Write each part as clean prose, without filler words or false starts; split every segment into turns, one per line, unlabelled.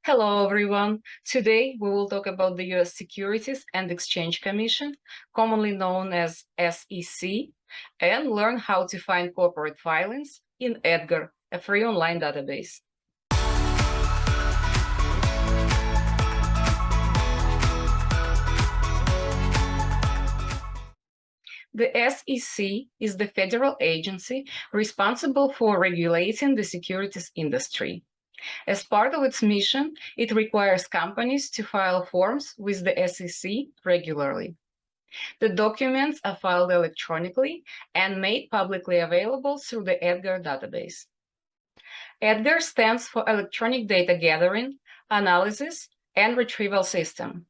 Hello, everyone. Today, we will talk about the U.S. Securities and Exchange Commission, commonly known as SEC, and learn how to find corporate filings in EDGAR, a free online database. The SEC is the federal agency responsible for regulating the securities industry. As part of its mission, it requires companies to file forms with the SEC regularly. The documents are filed electronically and made publicly available through the EDGAR database. EDGAR stands for Electronic Data Gathering, Analysis, and Retrieval System.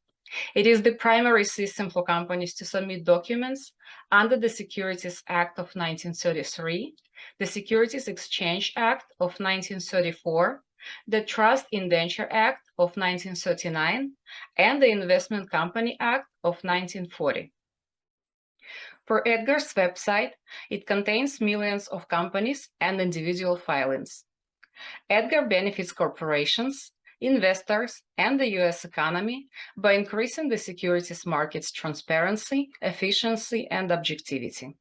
It is the primary system for companies to submit documents under the Securities Act of 1933, the Securities Exchange Act of 1934, the Trust Indenture Act of 1939, and the Investment Company Act of 1940. For EDGAR's website, it contains millions of companies and individual filings. EDGAR benefits corporations, investors, and the U.S. economy by increasing the securities market's transparency, efficiency, and objectivity.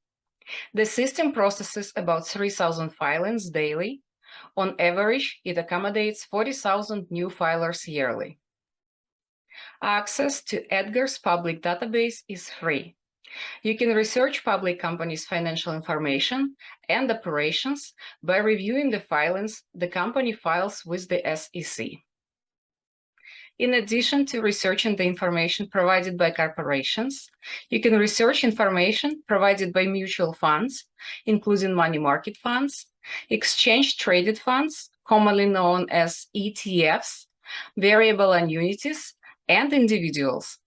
The system processes about 3,000 filings daily. On average, it accommodates 40,000 new filers yearly. Access to EDGAR's public database is free. You can research public companies' financial information and operations by reviewing the filings the company files with the SEC. In addition to researching the information provided by corporations, you can research information provided by mutual funds, including money market funds, exchange-traded funds, commonly known as ETFs, variable annuities, and individuals.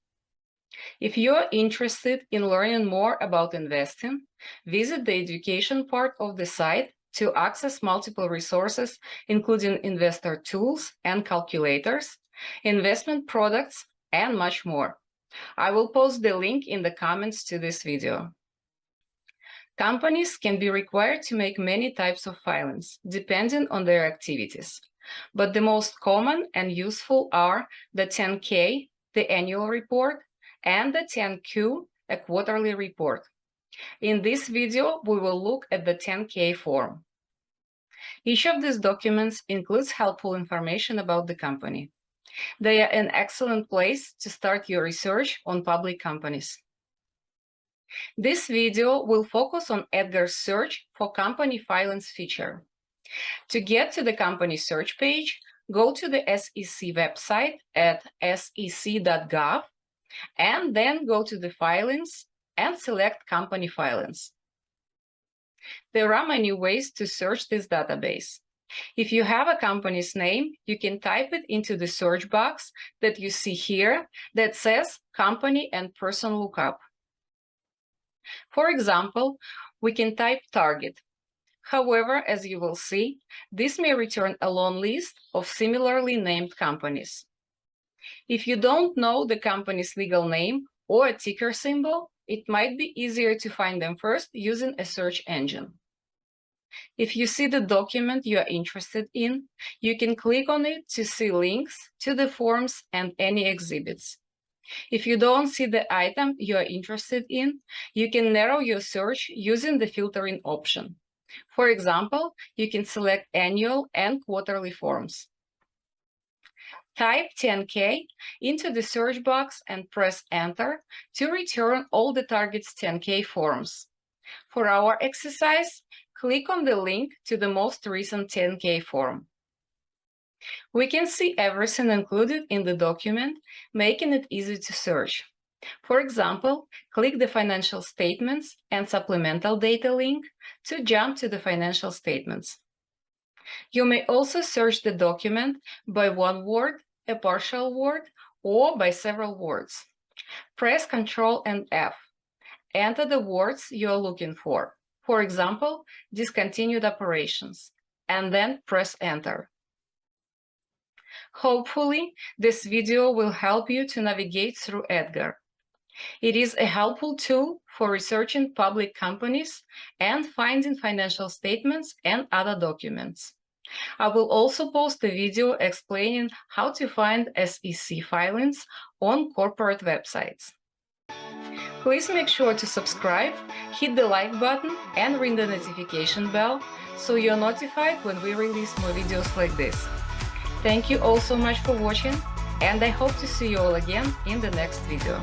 If you are interested in learning more about investing, visit the education part of the site to access multiple resources, including investor tools and calculators, investment products, and much more. I will post the link in the comments to this video. Companies can be required to make many types of filings, depending on their activities. But the most common and useful are the 10K, the annual report, and the 10Q, a quarterly report. In this video, we will look at the 10K form. Each of these documents includes helpful information about the company. They are an excellent place to start your research on public companies. This video will focus on EDGAR's search for company filings feature. To get to the company search page, go to the SEC website at sec.gov, and then go to the filings and select company filings. There are many ways to search this database. If you have a company's name, you can type it into the search box that you see here that says Company and Person Lookup. For example, we can type Target. However, as you will see, this may return a long list of similarly named companies. If you don't know the company's legal name or a ticker symbol, it might be easier to find them first using a search engine. If you see the document you are interested in, you can click on it to see links to the forms and any exhibits. If you don't see the item you are interested in, you can narrow your search using the filtering option. For example, you can select annual and quarterly forms. Type 10K into the search box and press Enter to return all the target's 10K forms. For our exercise, click on the link to the most recent 10K form. We can see everything included in the document, making it easy to search. For example, click the Financial Statements and Supplemental Data link to jump to the financial statements. You may also search the document by one word, a partial word, or by several words. Press Ctrl and F. Enter the words you are looking for. For example, discontinued operations, and then press Enter. Hopefully, this video will help you to navigate through EDGAR. It is a helpful tool for researching public companies and finding financial statements and other documents. I will also post a video explaining how to find SEC filings on corporate websites. Please make sure to subscribe, hit the like button, and ring the notification bell so you're notified when we release more videos like this. Thank you all so much for watching, and I hope to see you all again in the next video.